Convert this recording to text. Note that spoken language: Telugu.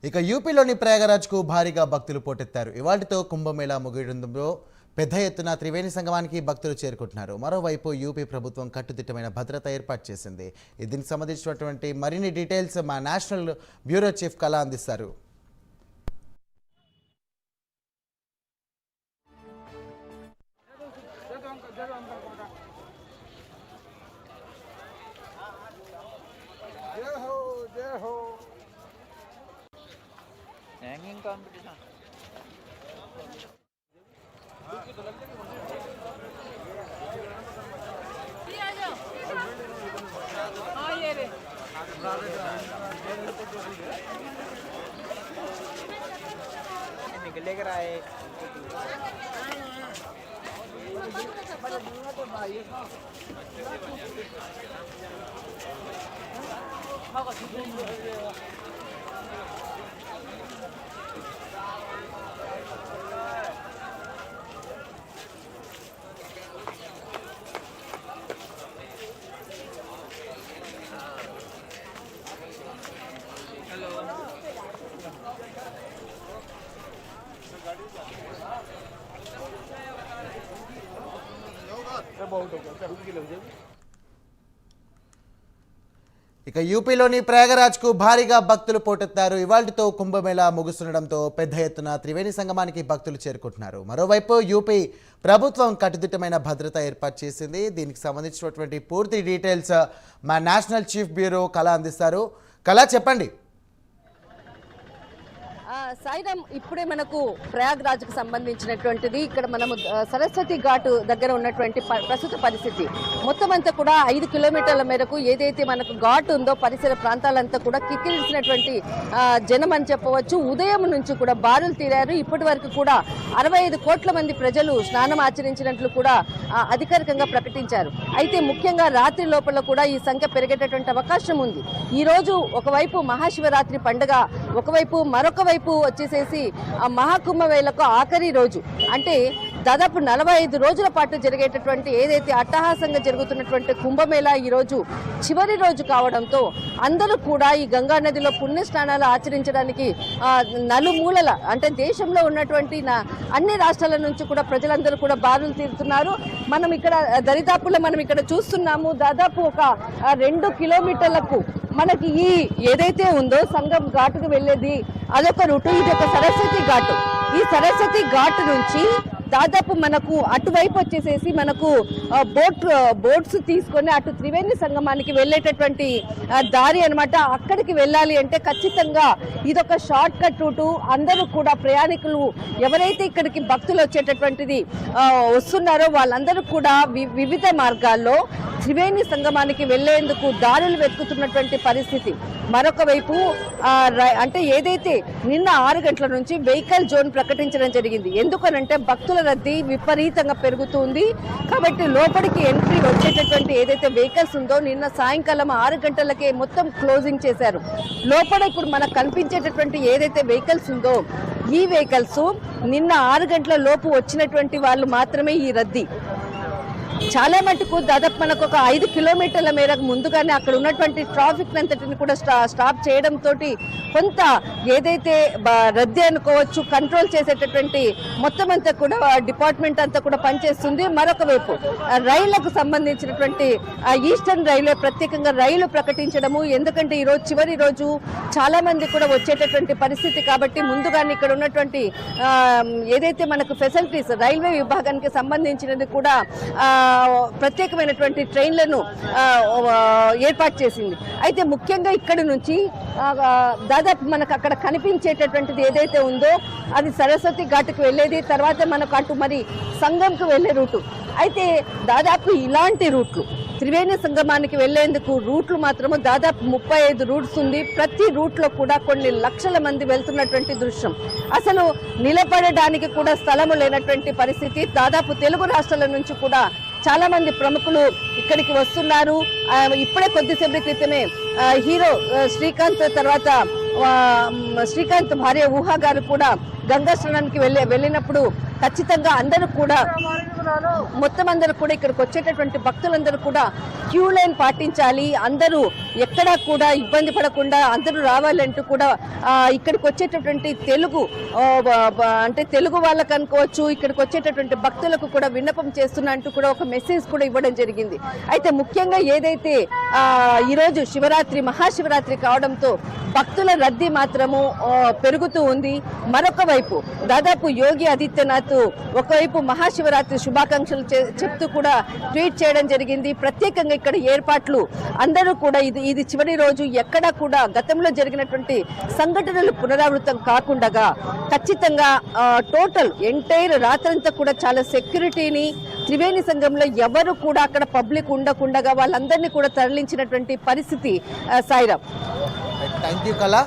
ఇక యూపీలోని ప్రయాగరాజ్కు భారీగా భక్తులు పోటెత్తారు. ఇవాళతో కుంభమేళా ముగియడంతో పెద్ద ఎత్తున త్రివేణి సంగమానికి భక్తులు చేరుకుంటున్నారు. మరోవైపు యూపీ ప్రభుత్వం కట్టుదిట్టమైన భద్రత ఏర్పాటు చేసింది. దీనికి సంబంధించినటువంటి మరిన్ని డీటెయిల్స్ మా నేషనల్ బ్యూరో చీఫ్ కళ అందిస్తారు. हैंगिंग कंपटीशन निकले कर आए ఇక యూపీలోని ప్రయాగరాజ్కు భారీగా భక్తులు పోటెత్తారు. ఇవాళతో కుంభమేళా ముగుస్తుండడంతో పెద్ద ఎత్తున త్రివేణి సంగమానికి భక్తులు చేరుకుంటున్నారు. మరోవైపు యూపీ ప్రభుత్వం కట్టుదిట్టమైన భద్రత ఏర్పాటు చేసింది. దీనికి సంబంధించినటువంటి పూర్తి డీటెయిల్స్ మా నేషనల్ చీఫ్ బ్యూరో కళ అందిస్తారు. కళ చెప్పండి. సాయిరామ్, ఇప్పుడే మనకు ప్రయాగ్రాజ్కు సంబంధించినటువంటిది ఇక్కడ మనము సరస్వతి ఘాటు దగ్గర ఉన్నటువంటి ప్రస్తుత పరిస్థితి మొత్తం అంతా కూడా 5 కిలోమీటర్ల మేరకు ఏదైతే మనకు ఘాటు ఉందో పరిసర ప్రాంతాలంతా కూడా కిక్కిరిసినటువంటి జనం అని చెప్పవచ్చు. ఉదయం నుంచి కూడా బారులు తీరారు. ఇప్పటి వరకు కూడా 65 కోట్ల మంది ప్రజలు స్నానం ఆచరించినట్లు కూడా అధికారికంగా ప్రకటించారు. అయితే ముఖ్యంగా రాత్రి లోపల కూడా ఈ సంఖ్య పెరిగేటటువంటి అవకాశం ఉంది. ఈ రోజు ఒకవైపు మహాశివరాత్రి పండుగ, ఒకవైపు మరొక వైపు వచ్చేసేసి మహాకుంభమేళకు ఆఖరి రోజు, అంటే దాదాపు 45 రోజుల పాటు జరిగేటటువంటి ఏదైతే అట్టహాసంగా జరుగుతున్నటువంటి కుంభమేళా ఈ రోజు చివరి రోజు కావడంతో అందరూ కూడా ఈ గంగా నదిలో పుణ్య స్నానాలు ఆచరించడానికి నలుమూలల అంటే దేశంలో ఉన్నటువంటి అన్ని రాష్ట్రాల నుంచి కూడా ప్రజలందరూ కూడా బారులు తీరుతున్నారు. మనం ఇక్కడ దరిదాపుల్లో మనం ఇక్కడ చూస్తున్నాము. దాదాపు ఒక 2 కిలోమీటర్లకు మనకి ఈ ఏదైతే ఉందో సంగం ఘాటుకు వెళ్ళేది అదొక రూటు, ఇది ఒక సరస్వతి ఘాటు. ఈ సరస్వతి ఘాటు నుంచి దాదాపు మనకు అటువైపు వచ్చేసేసి మనకు బోట్స్ తీసుకొని అటు త్రివేణి సంగమానికి వెళ్ళేటటువంటి దారి అనమాట. అక్కడికి వెళ్ళాలి అంటే ఖచ్చితంగా ఇదొక షార్ట్ కట్ రూటు. అందరూ కూడా ప్రయాణికులు ఎవరైతే ఇక్కడికి భక్తులు వచ్చేటటువంటిది వస్తున్నారో వాళ్ళందరూ కూడా వివిధ మార్గాల్లో త్రివేణి సంగమానికి వెళ్లేందుకు దారులు వెతుకుతున్నటువంటి పరిస్థితి. మరొక వైపు అంటే ఏదైతే నిన్న 6 గంటల నుంచి వెహికల్ జోన్ ప్రకటించడం జరిగింది. ఎందుకనంటే భక్తుల రద్దీ విపరీతంగా పెరుగుతుంది కాబట్టి లోపలికి ఎంట్రీ వచ్చేటటువంటి ఏదైతే వెహికల్స్ ఉందో నిన్న సాయంకాలం 6 గంటలకే మొత్తం క్లోజింగ్ చేశారు. లోపల ఇప్పుడు మనకు కనిపించేటటువంటి ఏదైతే వెహికల్స్ ఉందో ఈ వెహికల్స్ నిన్న 6 గంటల లోపు వచ్చినటువంటి వాళ్ళు మాత్రమే ఈ రద్దీ. చాలా మటుకు దాదాపు మనకు ఒక 5 కిలోమీటర్ల మేరకు ముందుగానే అక్కడ ఉన్నటువంటి ట్రాఫిక్ అంతటిని కూడా స్టాప్ చేయడంతో కొంత ఏదైతే రద్దీ అనుకోవచ్చు కంట్రోల్ చేసేటటువంటి మొత్తం అంతా కూడా డిపార్ట్మెంట్ అంతా కూడా పనిచేస్తుంది. మరొక వైపు రైళ్లకు సంబంధించినటువంటి ఈస్టర్న్ రైల్వే ప్రత్యేకంగా రైలు ప్రకటించడము, ఎందుకంటే ఈరోజు చివరి రోజు చాలా మంది కూడా వచ్చేటటువంటి పరిస్థితి కాబట్టి ముందుగానే ఇక్కడ ఉన్నటువంటి ఏదైతే మనకు ఫెసిలిటీస్ రైల్వే విభాగానికి సంబంధించినది కూడా ప్రత్యేకమైనటువంటి ట్రైన్లను ఏర్పాటు చేసింది. అయితే ముఖ్యంగా ఇక్కడి నుంచి దాదాపు మనకు అక్కడ కనిపించేటటువంటిది ఏదైతే ఉందో అది సరస్వతి ఘాటుకు వెళ్ళేది, తర్వాత మనకు అటు మరి సంగంకు వెళ్లే రూటు. అయితే దాదాపు ఇలాంటి రూట్లు త్రివేణి సంగమానికి వెళ్లేందుకు రూట్లు మాత్రము దాదాపు 35 రూట్స్ ఉంది. ప్రతి రూట్లో కూడా కొన్ని లక్షల మంది వెళ్తున్నటువంటి దృశ్యం. అసలు నిలబడడానికి కూడా స్థలము లేనటువంటి పరిస్థితి. దాదాపు తెలుగు రాష్ట్రాల నుంచి కూడా చాలా మంది ప్రముఖులు ఇక్కడికి వస్తున్నారు. ఇప్పుడే కొద్దిసేపటి క్రితమే హీరో శ్రీకాంత్ తర్వాత శ్రీకాంత్ భార్య ఊహా గారు కూడా గంగా స్నానానికి వెళ్ళినప్పుడు ఖచ్చితంగా అందరూ కూడా మొత్తం అందరూ కూడా ఇక్కడికి వచ్చేటటువంటి భక్తులందరూ కూడా క్యూ లైన్ పాటించాలి, అందరూ ఎక్కడా కూడా ఇబ్బంది పడకుండా అందరూ రావాలంటూ కూడా ఇక్కడికి వచ్చేటటువంటి తెలుగు అంటే తెలుగు వాళ్ళకు అనుకోవచ్చు, ఇక్కడికి వచ్చేటటువంటి భక్తులకు కూడా విన్నపం చేస్తున్నా అంటూ కూడా ఒక మెసేజ్ కూడా ఇవ్వడం జరిగింది. అయితే ముఖ్యంగా ఏదైతే ఈరోజు శివరాత్రి మహాశివరాత్రి కావడంతో భక్తుల రద్దీ మాత్రము పెరుగుతూ ఉంది. మరొక వైపు దాదాపు యోగి ఆదిత్యనాథ్ ఒకవైపు మహాశివరాత్రి శుభాకాంక్షలు చెప్తూ కూడా ట్వీట్ చేయడం జరిగింది. ప్రత్యేకంగా ఇక్కడ ఏర్పాట్లు అందరూ కూడా ఇది చివరి రోజు, ఎక్కడా కూడా గతంలో జరిగినటువంటి సంఘటనలు పునరావృతం కాకుండా ఖచ్చితంగా టోటల్ ఎంటైర్ రాత్రంతా కూడా చాలా సెక్యూరిటీని త్రివేణి సంఘంలో ఎవరు కూడా అక్కడ పబ్లిక్ ఉండకుండా వాళ్ళందరినీ కూడా తరలించినటువంటి పరిస్థితి. సాయిరామ్, థ్యాంక్ యూ కళ.